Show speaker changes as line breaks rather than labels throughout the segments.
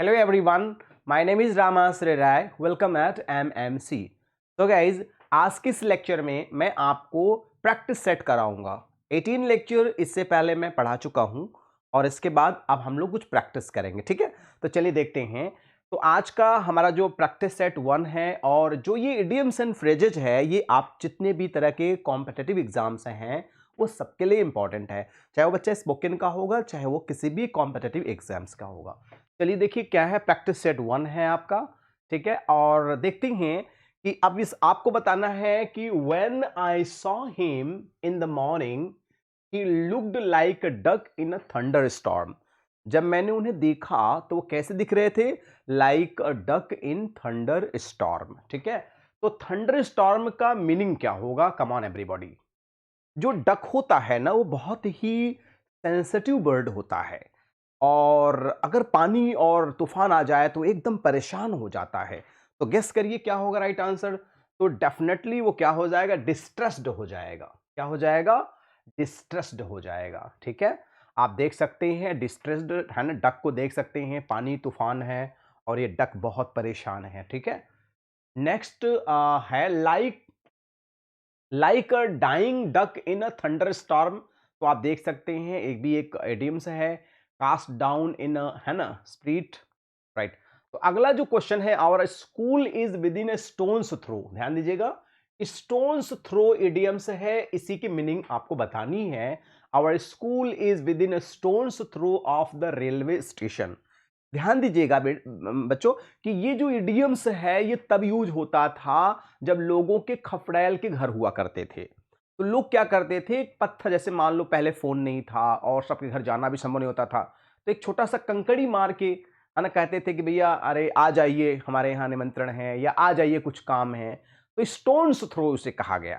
Hello everyone, my name is Ramasri Rai. Welcome at MMC. तो guys, आज के इस लेक्चर में मैं आपको प्रैक्टिस सेट कराऊंगा। 18 लेक्चर इससे पहले मैं पढ़ा चुका हूं और इसके बाद अब हम लोग कुछ प्रैक्टिस करेंगे, ठीक है। तो चलिए देखते हैं। तो आज का हमारा जो प्रैक्टिस सेट 1 है और जो ये इडियम्स एंड फ्रेजेज है, ये आप जितने भी तरह के कॉम्पिटिटिव एग्जाम्स हैं वो सबके लिए इंपॉर्टेंट है, चाहे वो बच्चा स्पोकन का होगा चाहे वो किसी भी कॉम्पिटिटिव एग्जाम्स का होगा। चलिए देखिए क्या है, प्रैक्टिस सेट 1 है आपका, ठीक है। और देखते हैं कि अब इस आपको बताना है कि when I saw him in the morning he looked like a duck in a thunder storm. जब मैंने उन्हें देखा तो वो कैसे दिख रहे थे? Like a duck in thunder storm, ठीक है। तो थंडर स्टॉर्म का मीनिंग क्या होगा? Come on everybody. जो डक होता है ना, वो बहुत ही सेंसिटिव बर्ड होता है और अगर पानी और तूफान आ जाए तो एकदम परेशान हो जाता है। तो गेस करिए क्या होगा राइट आंसर? तो डेफिनेटली वो क्या हो जाएगा? डिस्ट्रेस्ड हो जाएगा। क्या हो जाएगा? डिस्ट्रेस्ड हो जाएगा, ठीक है। आप देख सकते हैं डिस्ट्रेस्ड है ना, डक को देख सकते हैं, पानी तूफान है और ये डक बहुत परेशान है, ठीक है। नेक्स्ट है like a dying duck in a thunder storm. तो आप देख सकते हैं एक एडियम्स है, कास्ट डाउन इन है ना स्प्रिट, राइट। तो अगला जो क्वेश्चन है, our school is within a stone's throw. ध्यान दीजिएगा, स्टोन्स थ्रो इडियम्स है, इसी की मीनिंग आपको बतानी है। Our school is within a stone's throw of the railway station. ध्यान दीजिएगा बच्चों कि ये जो इडियम्स है ये तब यूज होता था जब लोगों के खपड़ैल के घर हुआ करते थे। तो लोग क्या करते थे, एक पत्थर, जैसे मान लो पहले फोन नहीं था और सबके घर जाना भी संभव नहीं होता था, तो एक छोटा सा कंकड़ी मार के है ना कहते थे कि भैया अरे आ जाइए हमारे यहाँ निमंत्रण है या आ जाइए कुछ काम है। तो स्टोन्स थ्रो उसे कहा गया,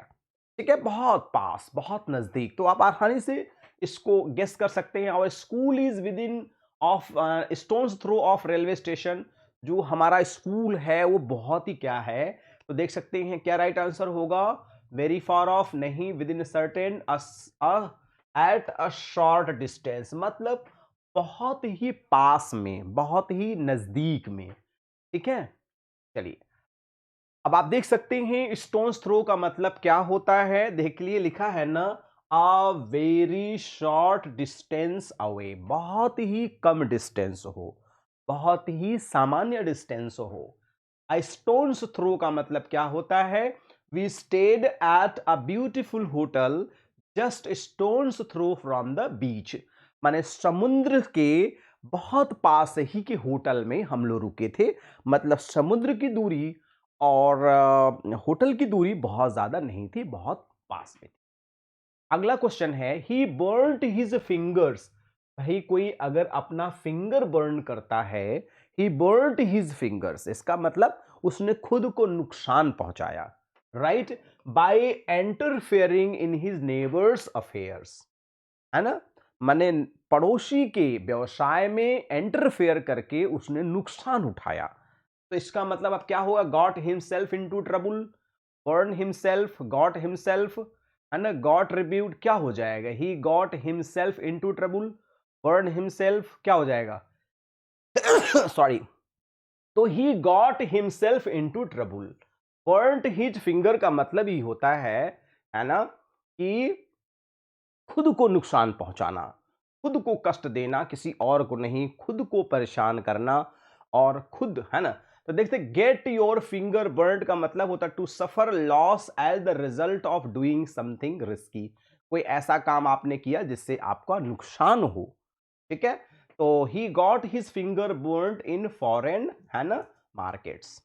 ठीक है। बहुत पास, बहुत नजदीक। तो आप आसानी से इसको गेस कर सकते हैं। और school is within of stone's throw of railway station. जो हमारा स्कूल है वो बहुत ही क्या है, तो देख सकते हैं क्या राइट आंसर होगा? वेरी फार ऑफ नहीं, with in certain, at a short distance, मतलब बहुत ही पास में, बहुत ही नजदीक में, ठीक है। चलिए अब आप देख सकते हैं स्टोन्स थ्रो का मतलब क्या होता है। देख लिए लिखा है ना, a very short distance away, बहुत ही कम डिस्टेंस हो, बहुत ही सामान्य डिस्टेंस हो। अ स्टोन्स थ्रो का मतलब क्या होता है? We stayed at a beautiful hotel just stone's throw from the beach. माने समुद्र के बहुत पास ही के होटल में हम लोग रुके थे। मतलब समुद्र की दूरी और होटल की दूरी बहुत ज्यादा नहीं थी, बहुत पास में थी। अगला क्वेश्चन है, ही बर्न्ड हिज फिंगर्स। भाई कोई अगर अपना फिंगर बर्न करता है, ही बर्न्ड हिज फिंगर्स, इसका मतलब उसने खुद को नुकसान पहुंचाया, right, by interfering in his neighbours affairs, है ना। माने पड़ोसी के व्यवसाय में एंटरफेयर करके उसने नुकसान उठाया। तो इसका मतलब अब क्या होगा? Got himself into trouble, burn himself, got himself, है ना, गॉट रिब्यूट, क्या हो जाएगा? He got himself into trouble, burn himself, क्या हो जाएगा? सॉरी। तो he got himself into trouble, burned his finger का मतलब ही होता है ना, कि खुद को नुकसान पहुंचाना, खुद को कष्ट देना, किसी और को नहीं, खुद को परेशान करना और खुद, है ना। तो देखते गेट योर फिंगर बर्न्ड का मतलब होता है to suffer loss as the result of doing something risky. कोई ऐसा काम आपने किया जिससे आपका नुकसान हो, ठीक है। तो he got his finger burned in foreign, है ना, मार्केट्स।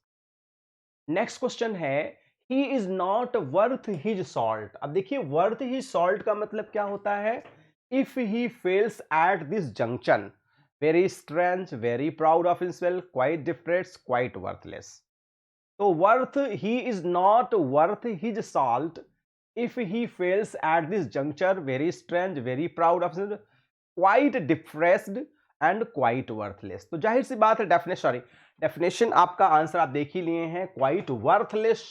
नेक्स्ट क्वेश्चन है, he is not worth his salt. अब देखिए वर्थ हिज सॉल्ट का मतलब क्या होता है? If he fails at this junction, very strange, very proud of himself, quite depressed, quite worthless. तो worth, he is not worth his salt if he fails at this juncture, very strange, very proud of, quite depressed and quite worthless. तो जाहिर सी बात है, definition आपका answer आप देख ही लिए हैं, क्वाइट वर्थलेस।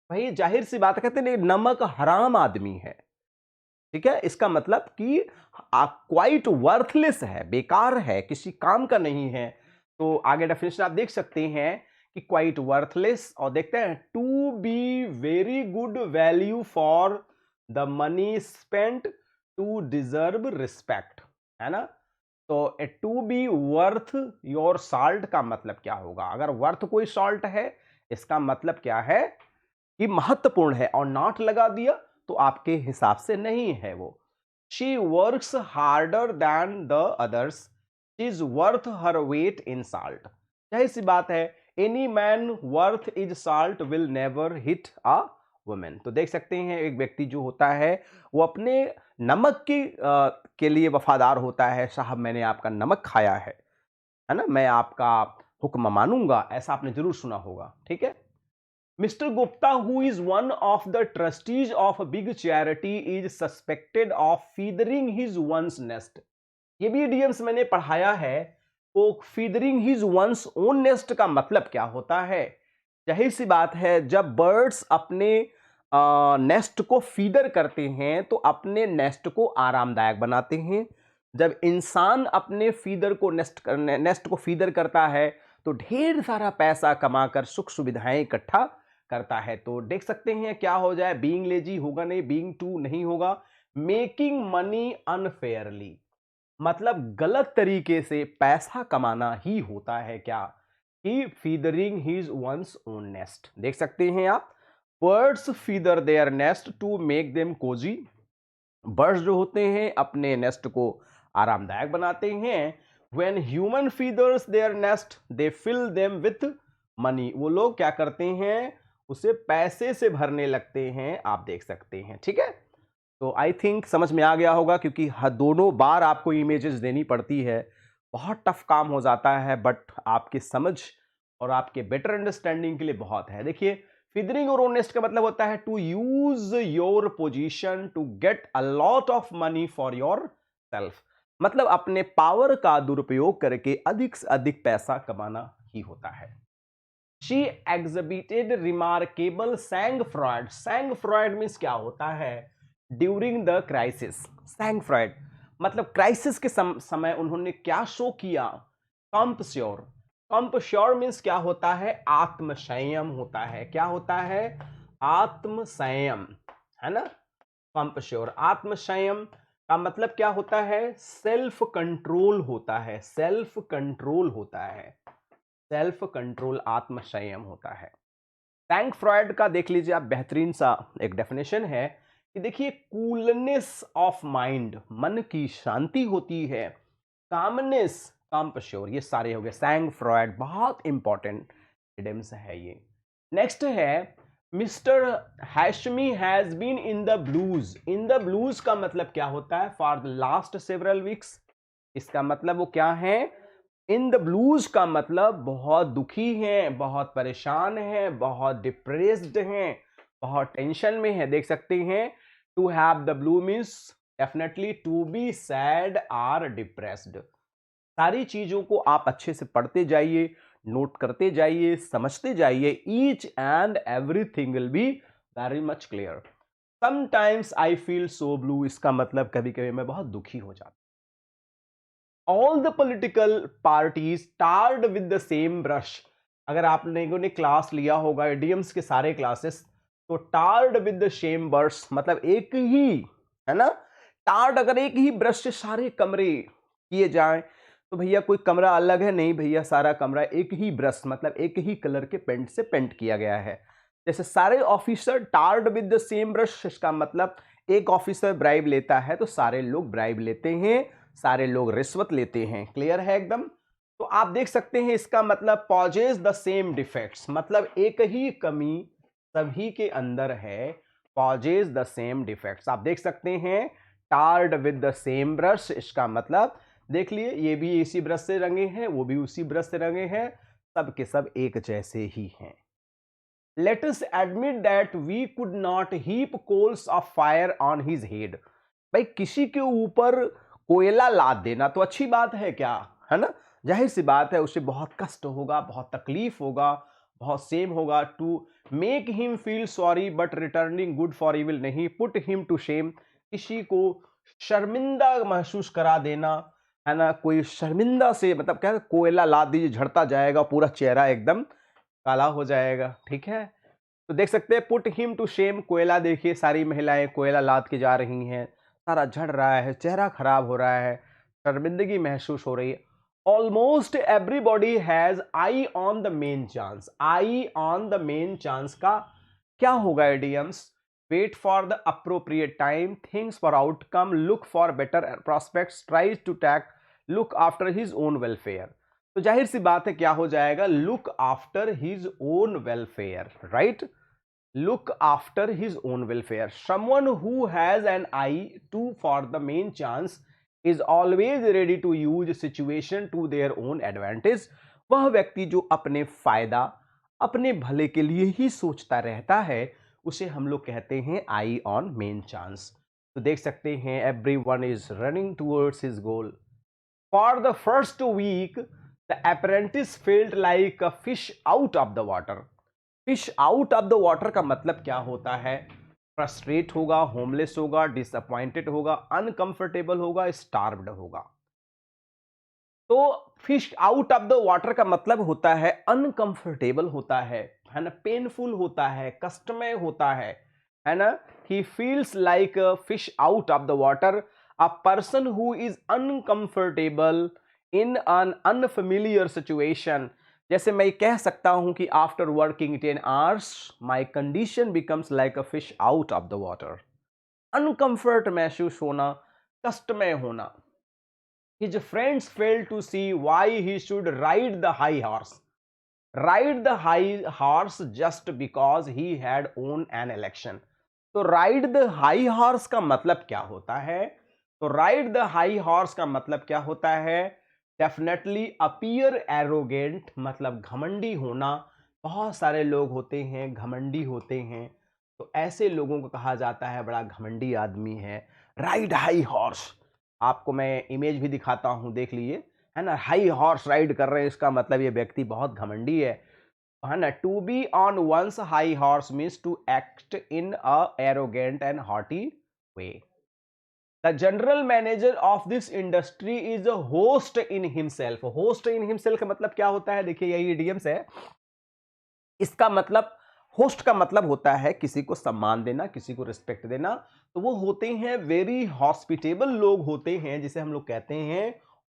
भाई जाहिर सी बात है, कहते हैं नमक हराम आदमी है, ठीक है। इसका मतलब कि क्वाइट वर्थलेस है, बेकार है, किसी काम का नहीं है। तो आगे डेफिनेशन आप देख सकते हैं कि क्वाइट वर्थलेस, और देखते हैं to be very good value for the money spent to deserve respect, है ना। तो to be worth your salt का मतलब क्या होगा? अगर वर्थ कोई सॉल्ट है, इसका मतलब क्या है कि महत्वपूर्ण है, और नॉट लगा दिया तो आपके हिसाब से नहीं है वो। She works harder than the others, she is worth her weight in salt. जाहिर सी बात है, any man worth is salt will never hit a women. तो देख सकते हैं एक व्यक्ति जो होता है वो अपने नमक के लिए वफादार होता है। साहब मैंने आपका नमक खाया है ना, मैं आपका हुक्म मानूंगा, ऐसा आपने जरूर सुना होगा, ठीक है। Mr. Gupta, who is one of the trustees of a big charity, is suspected of feathering his one's nest. ये भी idioms मैंने पढ़ाया है। तो feathering his one's own nest का मतलब क्या होता है? जाहिर सी बात है, जब बर्ड्स अपने नेस्ट को फीडर करते हैं तो अपने नेस्ट को आरामदायक बनाते हैं। जब इंसान अपने नेस्ट को फीडर करता है तो ढेर सारा पैसा कमाकर सुख सुविधाएं इकट्ठा करता है। तो देख सकते हैं क्या हो जाए, बीइंग लेजी होगा नहीं, बीइंग टू नहीं होगा, मेकिंग मनी अनफेयरली, मतलब गलत तरीके से पैसा कमाना ही होता है क्या, कि feathering his one's own nest. देख सकते हैं आप, birds feather their nest to make them cosy. Birds जो होते हैं अपने नेस्ट को आरामदायक बनाते हैं। When human feathers their nest they fill them with money, वो लोग क्या करते हैं, उसे पैसे से भरने लगते हैं, आप देख सकते हैं, ठीक है। तो आई थिंक समझ में आ गया होगा, क्योंकि दोनों बार आपको इमेजेस देनी पड़ती है, बहुत टफ काम हो जाता है, बट आपकी समझ और आपके बेटर अंडरस्टैंडिंग के लिए बहुत है। देखिए, फीदरिंग और ऑनेस्ट का मतलब होता है to use your position to get a lot of money for yourself, मतलब अपने पावर का दुरुपयोग करके अधिक से अधिक पैसा कमाना ही होता है। She exhibited remarkable सैंग Freud. सैंग Freud means क्या होता है, ड्यूरिंग द क्राइसिस। सैंग फ्रॉइड मतलब क्राइसिस के समय उन्होंने क्या शो किया, कॉम्पश्योर। कॉम्पश्योर मीन्स क्या होता है, आत्मसंयम होता है। क्या होता है, आत्मसंयम, है ना। कॉम्पश्योर, आत्मसंयम का मतलब क्या होता है, सेल्फ कंट्रोल होता है, सेल्फ कंट्रोल होता है, सेल्फ कंट्रोल, आत्मसंयम होता है। टैंक फ्रॉइड का देख लीजिए आप, बेहतरीन सा एक डेफिनेशन है कि देखिए, कूलनेस ऑफ माइंड, मन की शांति होती है, कामनेस, कॉम्पश्योर, ये सारे हो गए सैंग फ्रॉइड, बहुत इंपॉर्टेंट इडियम्स है ये। नेक्स्ट है, mister Hashmi has been in the blues. In the blues का मतलब क्या होता है, for the last several weeks. इसका मतलब वो क्या है, इन द ब्लूज का मतलब बहुत दुखी हैं, बहुत परेशान हैं, बहुत डिप्रेस्ड हैं, बहुत टेंशन में है। देख सकते हैं, to have the blue means definitely to be sad or depressed. सारी चीजों को आप अच्छे से पढ़ते जाइए, नोट करते जाइए, समझते जाइए, each and everything will be very much clear. Sometimes I feel so blue, इसका मतलब कभी कभी मैं बहुत दुखी हो जाता। All the political parties tarred with the same brush. अगर आप लोगों ने क्लास लिया होगा इडियम्स के सारे क्लासेस, तो tarred with the same brush मतलब एक ही, है ना। टार्ड अगर एक ही ब्रश से सारे कमरे किए जाएं तो भैया कोई कमरा अलग है नहीं, भैया सारा कमरा एक ही ब्रश मतलब एक ही कलर के पेंट से पेंट किया गया है। जैसे सारे officer tarred with the same brush, इसका मतलब एक ऑफिसर ब्राइब लेता है तो सारे लोग ब्राइब लेते हैं, सारे लोग रिश्वत लेते हैं। क्लियर है एकदम। तो आप देख सकते हैं इसका मतलब पॉजेज द सेम डिफेक्ट्स, मतलब एक ही कमी सभी के अंदर है, पॉजेज द सेम डिफेक्ट्स। आप देख सकते हैं tarred with the same brush, इसका मतलब देख लिए, ये भी इसी ब्रश से रंगे हैं, वो भी उसी ब्रश से रंगे हैं, सब के सब एक जैसे ही हैं। Let us admit that we could not heap coals of fire on his head। भाई किसी के ऊपर कोयला लाद देना तो अच्छी बात है क्या, है ना। जाहिर सी बात है उसे बहुत कष्ट होगा, बहुत तकलीफ होगा, बहुत सेम होगा। To make him feel sorry but returning good for evil नहीं, पुट हिम टू शेम, किसी को शर्मिंदा महसूस करा देना, है ना, कोई शर्मिंदा से, मतलब क्या है, कोयला लाद दीजिए झड़ता जाएगा, पूरा चेहरा एकदम काला हो जाएगा, ठीक है। तो देख सकते हैं पुट हिम टू शेम, कोयला देखिए, सारी महिलाएं कोयला लाद के जा रही हैं, सारा झड़ रहा है, चेहरा खराब हो रहा है, शर्मिंदगी महसूस हो रही है। Almost everybody has eye on the main chance, eye on the main chance का क्या होगा idioms? Wait for the appropriate time, things for outcome, look for better prospects, tries to tack, look after his own welfare. तो जाहिर सी बात है क्या हो जाएगा, look after his own welfare, right? look after his own welfare. Someone who has an eye to for the main chance is always ready to use situation to their own advantage. वह व्यक्ति जो अपने फायदा, अपने भले के लिए ही सोचता रहता है, उसे हम लोग कहते हैं आई ऑन मेन चांस। तो देख सकते हैं everyone is running towards his goal. For the first week, the apprentice felt like a fish out of the water. Fish out of the water का मतलब क्या होता है? फ्रस्ट्रेट होगा, होमलेस होगा, डिसअपॉइंटेड होगा, अनकंफर्टेबल होगा, स्टार्व्ड होगा। तो fish out of the water का मतलब होता है अनकंफर्टेबल होता है ना, पेनफुल होता है, कष्टमय होता है ना। He feels like fish out of the water, a person who is uncomfortable in an unfamiliar situation. जैसे मैं कह सकता हूं कि after working 10 hours my condition becomes like a fish out of the water. Uncomfort महसूस होना, कष्टमय होना। His friends failed to see why he should ride the high horse. Ride the high horse just because he had won an election. तो ride the high horse का मतलब क्या होता है? तो राइड द हाई हॉर्स का मतलब क्या होता है? डेफिनेटली अपीयर एरोगेंट, मतलब घमंडी होना। बहुत सारे लोग होते हैं घमंडी होते हैं, तो ऐसे लोगों को कहा जाता है बड़ा घमंडी आदमी है। राइड हाई हॉर्स, आपको मैं इमेज भी दिखाता हूं, देख लिए, है ना। हाई हॉर्स राइड कर रहे हैं, इसका मतलब ये व्यक्ति बहुत घमंडी है ना। To be on one's high horse means to act in a arrogant and haughty way. The general manager of this industry is a host in himself. Host in himself का मतलब क्या होता है? देखिए यही इडियम्स है। इसका मतलब, होस्ट का मतलब होता है किसी को सम्मान देना, किसी को रिस्पेक्ट देना। तो वो होते हैं वेरी हॉस्पिटेबल लोग होते हैं, जिसे हम लोग कहते हैं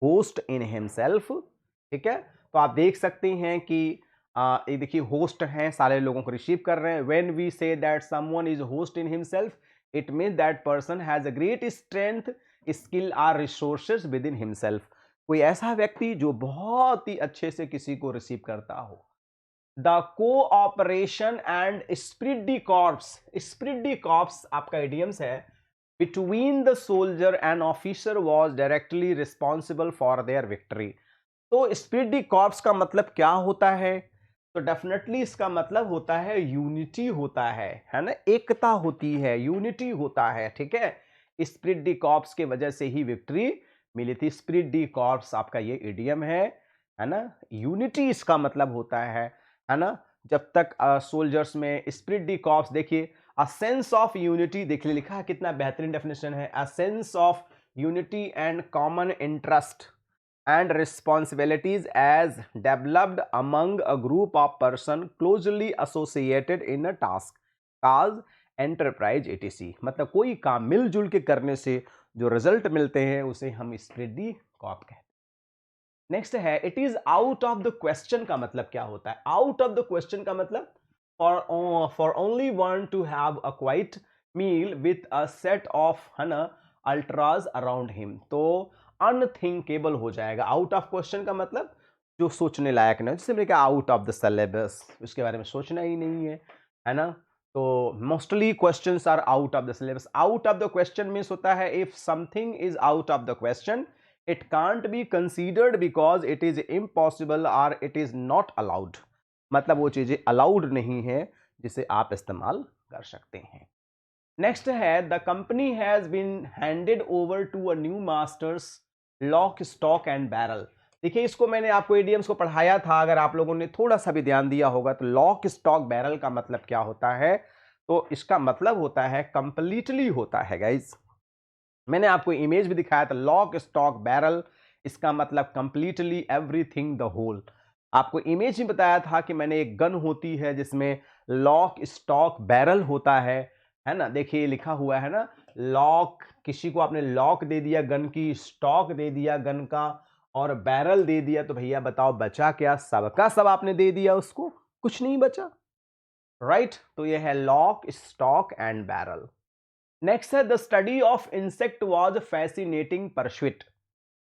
होस्ट इन हिमसेल्फ, ठीक है। तो आप देख सकते हैं कि ये देखिए होस्ट हैं, सारे लोगों को रिसीव कर रहे हैं। When we say that someone is host in himself, it means that person has a great strength, skill or resources within himself. कोई ऐसा व्यक्ति जो बहुत ही अच्छे से किसी को रिसीव करता हो। The cooperation and spirit the corps, spirit the corps आपका इडियम्स है। Between the soldier and officer was directly responsible for their victory. तो स्प्रिट दी कॉर्प्स का मतलब क्या होता है? तो डेफिनेटली इसका मतलब होता है यूनिटी होता है ना, एकता होती है, यूनिटी होता है, ठीक है। स्प्रिट दी कॉर्प्स के वजह से ही विक्ट्री मिली थी। स्प्रिट दी कॉर्प्स आपका ये इडियम है ना। यूनिटी इसका मतलब होता है ना। जब तक सोल्जर्स में स्प्रिट दी कॉर्प्स, देखिए अ सेंस ऑफ यूनिटी, देखिए लिखा है कितना बेहतरीन डेफिनेशन है। A sense of unity and common interest and responsibilities as developed among a group of persons closely associated in a task cause enterprise etc। मतलब कोई काम मिलजुल के करने से जो रिजल्ट मिलते हैं उसे हम स्प्रिट दी कॉर्प कहते हैं। नेक्स्ट है it is out of the question का मतलब क्या होता है? आउट ऑफ द क्वेश्चन का मतलब for only one to have a quiet meal with a set of, है ना, अल्ट्राज अराउंड हिम। तो अनथिंकेबल हो जाएगा। आउट ऑफ क्वेश्चन का मतलब जो सोचने लायक नहीं, जैसे मैंने कहा आउट ऑफ द सिलेबस, उसके बारे में सोचना ही नहीं है ना। तो mostly questions are out of the syllabus. Out of the question means होता है if something is out of the question it can't be considered because it is impossible or it is not allowed। मतलब वो चीजें allowed नहीं है जिसे आप इस्तेमाल कर सकते हैं। नेक्स्ट है the company has been handed over to a new masters lock stock and barrel. देखिए इसको मैंने आपको इडियम्स को पढ़ाया था, अगर आप लोगों ने थोड़ा सा भी ध्यान दिया होगा तो लॉक स्टॉक बैरल का मतलब क्या होता है? तो इसका मतलब होता है कंप्लीटली होता है गाइज। मैंने आपको इमेज भी दिखाया था। लॉक स्टॉक बैरल इसका मतलब कंप्लीटली, एवरीथिंग, द होल। आपको इमेज में बताया था कि मैंने एक गन होती है जिसमें लॉक, स्टॉक, बैरल होता है ना। देखिए लिखा हुआ है ना, लॉक, किसी को आपने लॉक दे दिया गन की, स्टॉक दे दिया गन का, और बैरल दे दिया, तो भैया बताओ बचा क्या? सबका सब आपने दे दिया उसको, कुछ नहीं बचा, राइट। तो ये है lock, stock and barrel. Next है the study of insect was fascinating pursuit.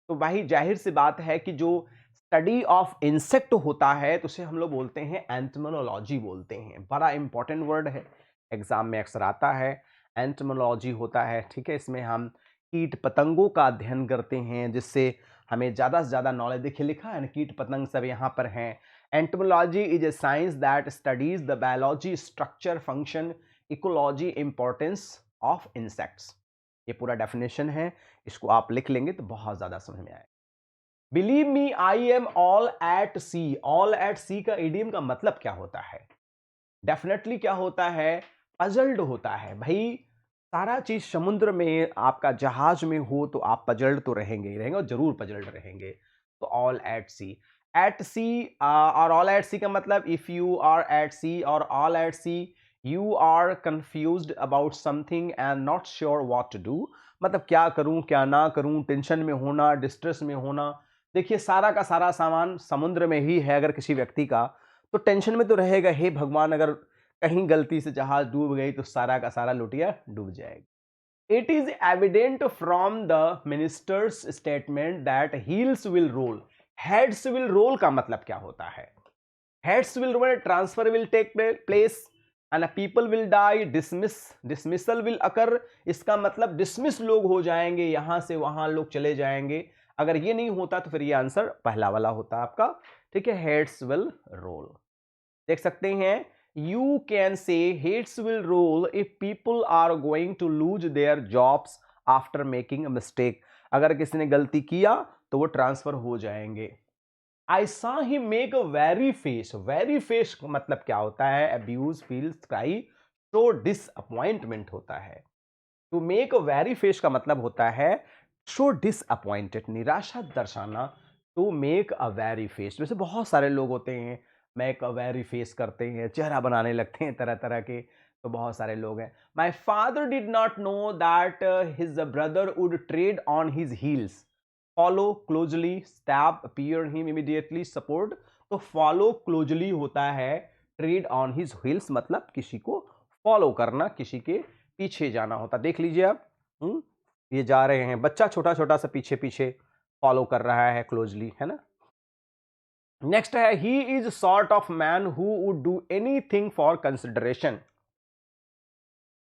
तो भाई जाहिर सी बात है कि जो स्टडी ऑफ इंसेक्ट होता है तो उसे हम लोग बोलते हैं एंटोमोलॉजी बोलते हैं। बड़ा इंपॉर्टेंट वर्ड है, एग्जाम में अक्सर आता है, एंटोमोलॉजी होता है, ठीक है। इसमें हम कीट पतंगों का अध्ययन करते हैं जिससे हमें ज़्यादा से ज़्यादा नॉलेज, देखिए लिखा है ना, कीट पतंग सब यहाँ पर हैं। Entomology is a science that studies the biology, structure, function, ecology, importance of insects. ये पूरा डेफिनेशन है, इसको आप लिख लेंगे तो बहुत ज़्यादा समझ में आएगा। Believe me I am all at sea. All at sea का इडियम का मतलब क्या होता है? डेफिनेटली क्या होता है? पजल्ड होता है। भाई सारा चीज समुद्र में, आपका जहाज में हो तो आप पजल्ड तो रहेंगे ही रहेंगे, और जरूर पजल्ड रहेंगे। तो all at sea, at sea, और ऑल एट सी का मतलब if you are at sea और all at sea, you are confused about something and not sure what to do. मतलब क्या करूं क्या ना करूं, टेंशन में होना, डिस्ट्रेस में होना। देखिए सारा का सारा सामान समुद्र में ही है अगर किसी व्यक्ति का, तो टेंशन में तो रहेगा, हे भगवान अगर कहीं गलती से जहाज डूब गई तो सारा का सारा लुटिया डूब जाएगा। It is evident from the minister's statement that heels will roll. Heads will roll का मतलब क्या होता है? Heads will roll, transfer will take place and people will die, dismissal will occur. इसका मतलब डिसमिस लोग हो जाएंगे, यहां से वहां लोग चले जाएंगे। अगर ये नहीं होता तो फिर ये आंसर पहला वाला होता आपका, ठीक है, हेड्स विल रोल। देख सकते हैं, you can say heads will roll if people are going to lose their jobs after making a mistake. अगर किसी ने गलती किया तो वो ट्रांसफर हो जाएंगे। I saw he make a very face. Very face का मतलब क्या होता है? Abuse, feels, cry, show disappointment होता है। To make a very face का मतलब होता है शो डिसअपॉइंटेड, निराशा दर्शाना। To make a very face, वैसे बहुत सारे लोग होते हैं मेक अ वेरी फेस करते हैं, चेहरा बनाने लगते हैं तरह तरह के, तो बहुत सारे लोग हैं। My father did not know that his brother would trade on his heels. Follow closely, stab, appear him immediately, support. तो फॉलो क्लोजली होता है ट्रेड ऑन हिज हील्स, मतलब किसी को फॉलो करना, किसी के पीछे जाना होता। देख लीजिए आप, ये जा रहे हैं, बच्चा छोटा छोटा सा पीछे पीछे फॉलो कर रहा है क्लोजली, है ना। नेक्स्ट है he is sort of man who would do anything for consideration,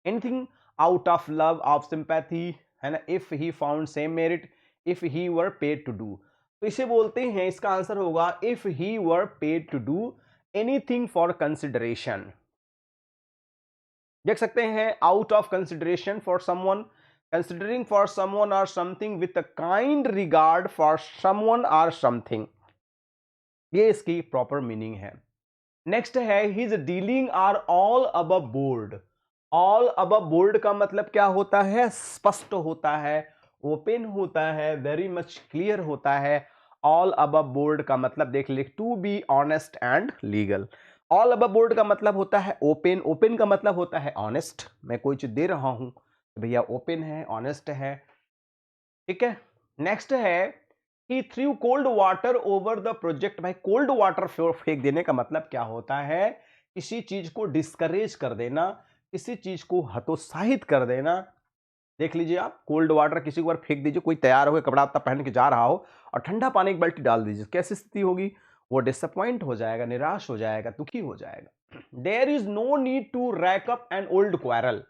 anything out of love, of sympathy, है ना। If he found same merit, if he were paid to do. तो इसे बोलते हैं, इसका आंसर होगा if he were paid to do anything for consideration. देख सकते हैं, out of consideration for someone, considering for someone और something, with a kind regard for someone और समथिंग, ये इसकी प्रॉपर मीनिंग है। नेक्स्ट है his dealing are all above board. All above board का मतलब क्या होता है? स्पष्ट होता है, ओपन होता है, वेरी मच क्लियर होता है। ऑल अबव बोर्ड का मतलब देख ले, to be honest and legal. All above board का मतलब होता है ओपन, ओपन का मतलब होता है ऑनेस्ट। मैं कोई चीज दे रहा हूं तो भैया ओपन है, ऑनेस्ट है, ठीक है। नेक्स्ट है he threw cold water over the project. भाई कोल्ड वाटर फेंक देने का मतलब क्या होता है? किसी चीज को डिस्करेज कर देना, किसी चीज को हतोत्साहित कर देना। देख लीजिए आप, कोल्ड वाटर किसी को बार फेंक दीजिए, कोई तैयार होकर कपड़ा अपना पहन के जा रहा हो और ठंडा पानी की बाल्टी डाल दीजिए, कैसी स्थिति होगी? वो डिसअपॉइंट हो जाएगा, निराश हो जाएगा, दुखी हो जाएगा। There is no need to rake up an old quarrel.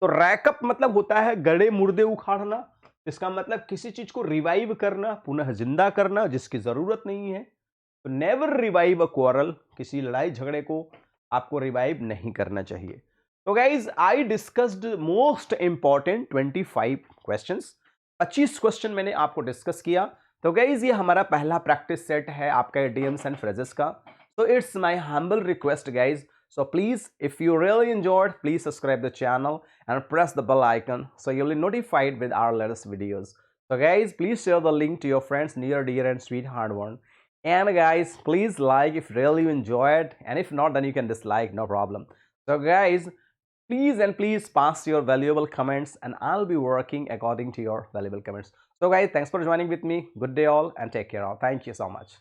तो रैकअप मतलब होता है गड़े मुर्दे उखाड़ना, इसका मतलब किसी चीज को रिवाइव करना, पुनः जिंदा करना जिसकी जरूरत नहीं है। तो नेवर रिवाइव अ क्वारल, किसी लड़ाई झगड़े को आपको रिवाइव नहीं करना चाहिए। तो guys I discussed most important 25 questions, 25 question मैंने आपको डिस्कस किया। तो गाइज ये हमारा पहला प्रैक्टिस सेट है आपका idioms एंड फ्रेजेस का। So it's my humble request guys, so please if you really enjoyed, please subscribe the channel and press the bell icon so you'll be notified with our latest videos. So guys, please share the link to your friends, near, dear and sweetheart one. And guys, please like if really you enjoyed, and if not, then you can dislike, no problem. So guys, please and please pass your valuable comments, and I'll be working according to your valuable comments. So guys, thanks for joining with me. Good day all, and take care all. Thank you so much.